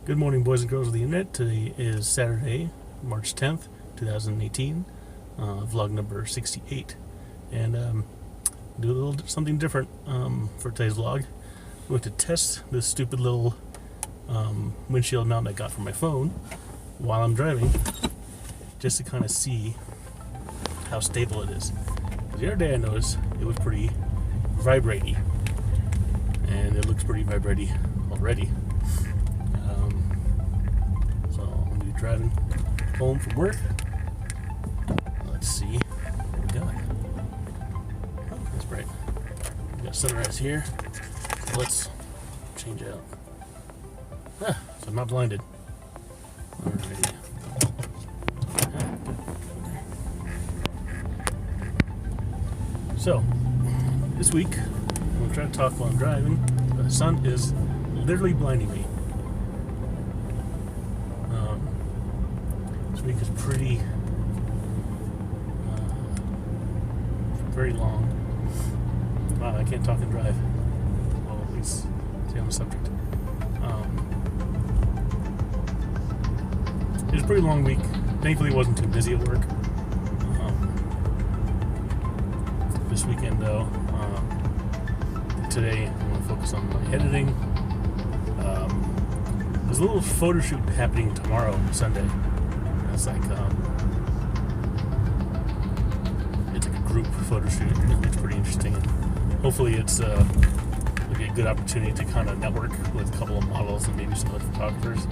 Good morning, boys and girls of the internet. Today is Saturday, March 10th, 2018, vlog number 68. And do a little something different for today's vlog. I'm going to test this stupid little windshield mount I got for my phone while I'm driving, just to kind of see how stable it is. The other day I noticed it was pretty vibrating, and it looks pretty vibrating already. So I'm going to be driving home from work. Let's see what we got. Oh, that's bright. We got sunrise here. So let's change out. So I'm not blinded. Alrighty. So, this week, I'm going to try to talk while I'm driving. The sun is literally blinding me. This week is pretty, very long. Wow, I can't talk and drive. Well, at least stay on the subject. It was a pretty long week. Thankfully, it wasn't too busy at work. This weekend, though, today I'm going to focus on my editing. There's a little photo shoot happening tomorrow, Sunday. It's like a group photo shoot. It's pretty interesting. And hopefully, it'll be a good opportunity to kind of network with a couple of models and maybe some other photographers.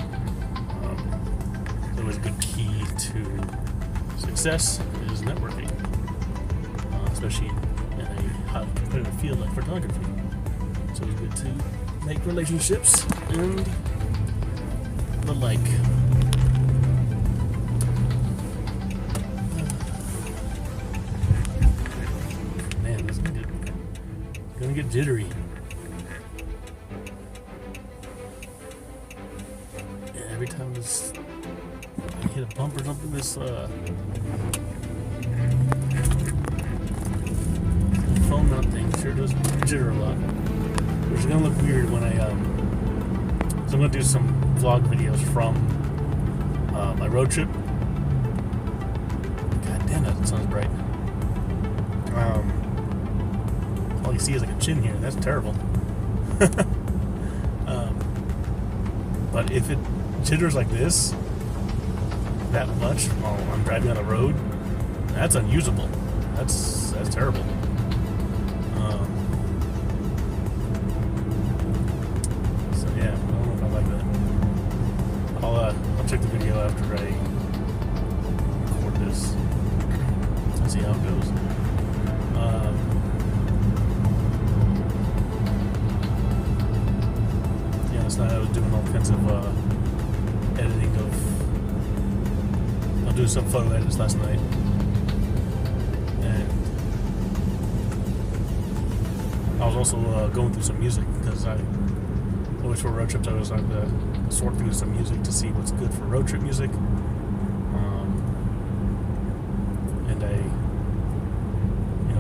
It was a good key to success is networking, especially in a highly competitive field like photography. So it's good to make relationships and the like. Man, this is gonna get jittery. Yeah, every time I hit a bump or something, this phone mount thing sure does jitter a lot, which is gonna look weird when so I'm gonna do some vlog videos from my road trip. God damn, that sounds bright. All you see is like a chin here. That's terrible. But if it jitters like this that much while I'm driving on the road, that's unusable. That's terrible. So yeah, I don't know if I like that. I'll check the video after I record this and see how it goes. Yeah, last night I was doing all kinds of editing of. Do some photo edits last night, and I was also going through some music because I always for road trips I was like to sort through some music to see what's good for road trip music, and I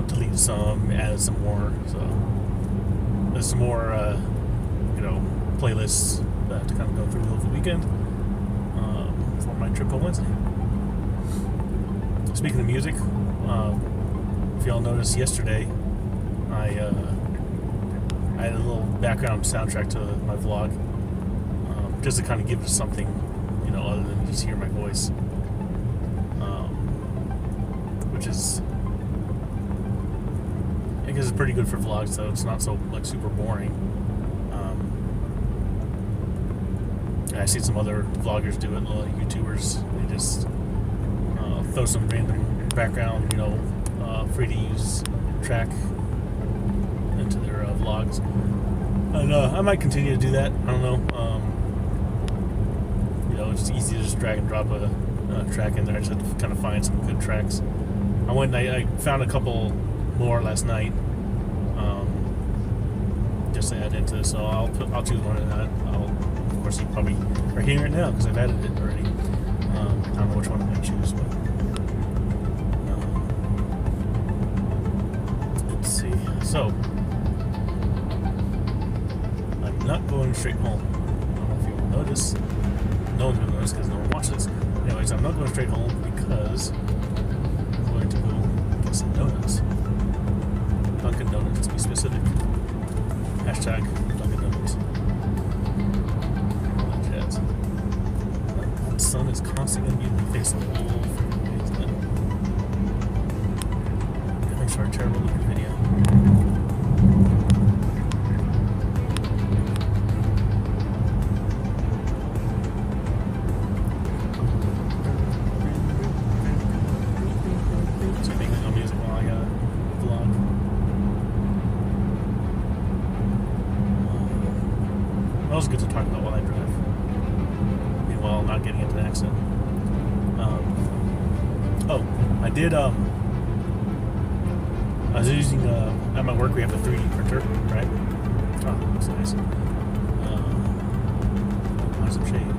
deleted some, added some more. So there's some more playlists that I have to kind of go through over the weekend for my trip on Wednesday. Speaking of music, if y'all noticed yesterday, I had a little background soundtrack to my vlog, just to kind of give it something, other than just hear my voice, which is, I guess, it's pretty good for vlogs, so it's not so super boring. I see some other vloggers do it, YouTubers. They just throw some random background, free to use track into their vlogs. And I might continue to do that. I don't know. It's easy to just drag and drop a track in there. I just have to kind of find some good tracks. I found a couple more last night, just to add into this. So I'll choose one of that. Of course, you probably are hearing it now because I've added it already. I don't know which one I'm going to choose, but. So, I'm not going straight home. I don't know if you'll notice. no one's going to notice because no one watches. Anyways, I'm not going straight home because I'm going to go get some donuts. Dunkin' Donuts, to be specific. Hashtag Dunkin' Donuts. All that jazz. That sun is constantly going to be in my face the whole freaking day, isn't it? That makes for a terrible looking video. That was good to talk about while I drive. Meanwhile, not getting into an accident. I did. I was using at my work. We have a 3D printer, right? Oh, that's nice. Nice some shade.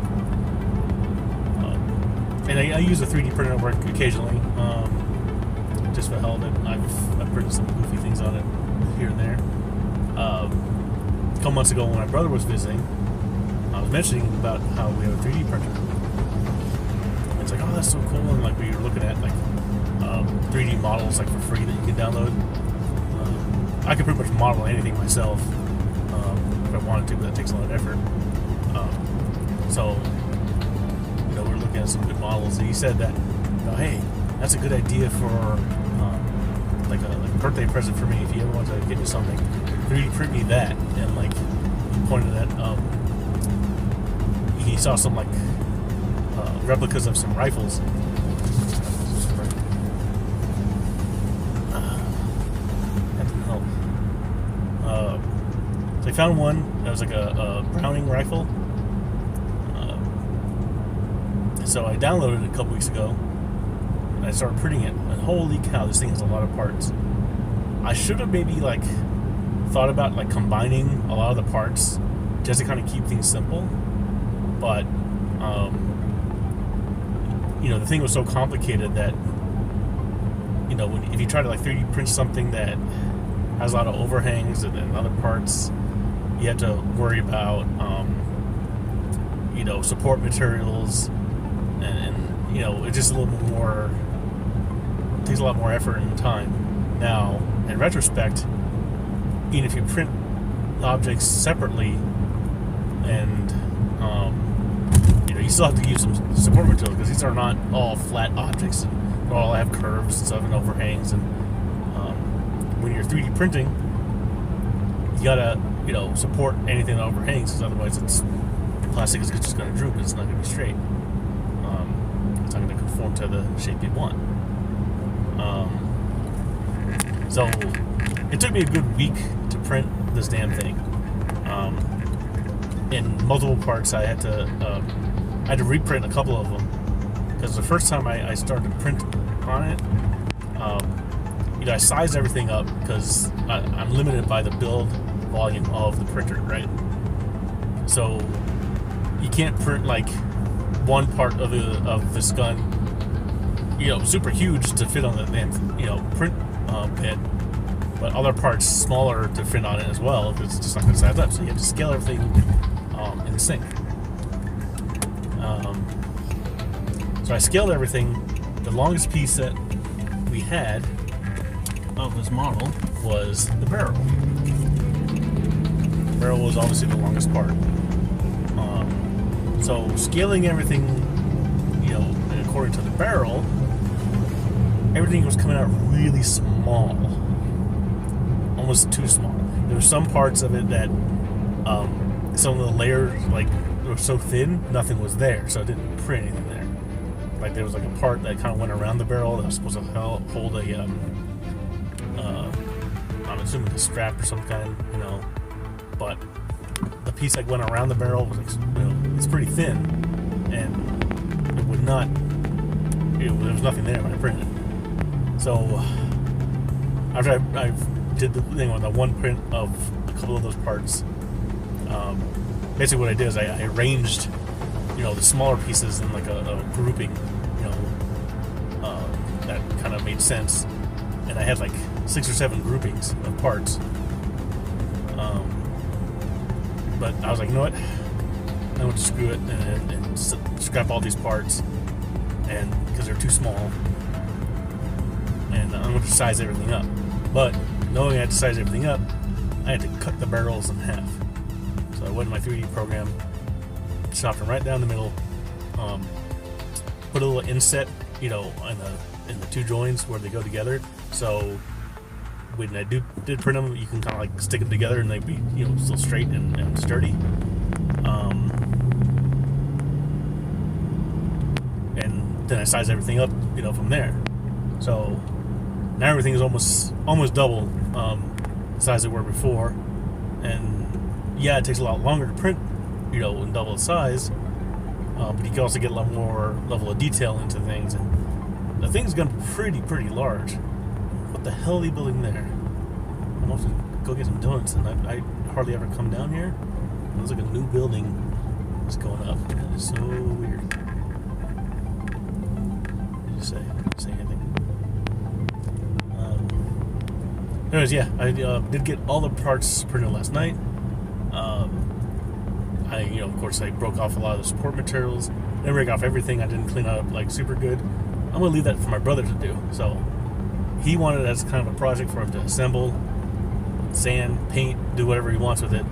And I use a 3D printer at work occasionally, just for hell of it. I've printed some goofy things on it here and there. A couple months ago when my brother was visiting, I was mentioning about how we have a 3D printer. It's like, oh, that's so cool, and like we were looking at like 3D models like for free that you can download. I can pretty much model anything myself if I wanted to, but that takes a lot of effort. So we're looking at some good models, and he said that, hey, that's a good idea for like a birthday present for me. If you ever want to get me something, 3D print me that. And like he pointed at he saw some like replicas of some rifles. That didn't help. So I found one that was like a Browning rifle. So I downloaded it a couple weeks ago, and I started printing it, and holy cow, this thing has a lot of parts. I should have maybe like thought about like combining a lot of the parts just to kind of keep things simple, but the thing was so complicated that if you try to like 3D print something that has a lot of overhangs and other parts, you have to worry about support materials, and it's just a little bit more, takes a lot more effort and time. Now in retrospect, even if you print objects separately, and you still have to use some support material, because these are not all flat objects. They all have curves and stuff and overhangs, and when you're 3D printing, you gotta support anything that overhangs, because otherwise plastic is just going to droop and it's not going to be straight. It's not going to conform to the shape you want. So it took me a good week to print this damn thing. In multiple parts, I had to reprint a couple of them, because the first time I started to print on it, I sized everything up because I'm limited by the build volume of the printer, right? So you can't print like one part of this gun, super huge to fit on the damn, print bit, but other parts smaller to fit on it as well, because it's just not going to size up. So you have to scale everything in sync. So I scaled everything. The longest piece that we had of this model was the barrel. The barrel was obviously the longest part. So scaling everything, according to the barrel, everything was coming out really small, almost too small. There were some parts of it that some of the layers were so thin, nothing was there, so it didn't print anything there. Like there was like a part that kind of went around the barrel that was supposed to hold a I'm assuming a strap or some kind, but the piece that went around the barrel was it's pretty thin, and it would not. There was nothing there when I printed it. So after I did the thing on the one print of a couple of those parts, basically what I did is I arranged, the smaller pieces in like a grouping, that kind of made sense, and I had like 6 or 7 groupings of parts. But I was like, you know what? I went to screw it and scrap all these parts, and because they're too small, and I went to size everything up. But knowing I had to size everything up, I had to cut the barrels in half. So I went in my 3D program, chopped them right down the middle, put a little inset, in the two joints where they go together. So when I did print them, you can kind of like stick them together and they'd be still straight and sturdy. And then I sized everything up, from there. So now everything is almost double the size they were before. And yeah, it takes a lot longer to print, in double the size. But you can also get a lot more level of detail into things. And the thing's gonna be pretty large. What the hell are they building there? I'm off to go get some donuts, and I hardly ever come down here. It looks like a new building is going up. It is so weird. What did you say? Say anything? Anyways, yeah, I did get all the parts printed last night. Of course, I broke off a lot of the support materials. Didn't break off everything. I didn't clean up like super good. I'm gonna leave that for my brother to do. So he wanted it as kind of a project for him to assemble, sand, paint, do whatever he wants with it,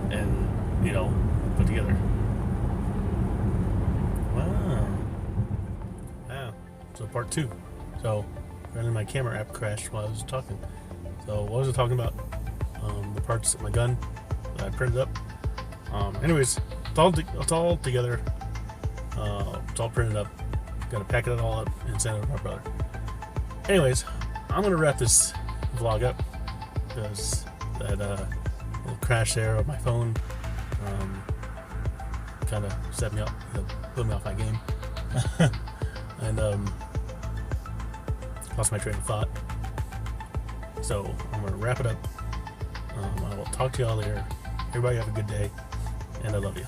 and put together. Wow. So part 2. So apparently my camera app crashed while I was talking. So what was I talking about? The parts of my gun that I printed up. Anyways, it's all together. It's all printed up. Gotta pack it all up and send it to my brother. Anyways, I'm gonna wrap this vlog up because that little crash there of my phone kind of set me up, put me off my game, and lost my train of thought. So I'm gonna wrap it up. I will talk to y'all later. Everybody have a good day, and I love you.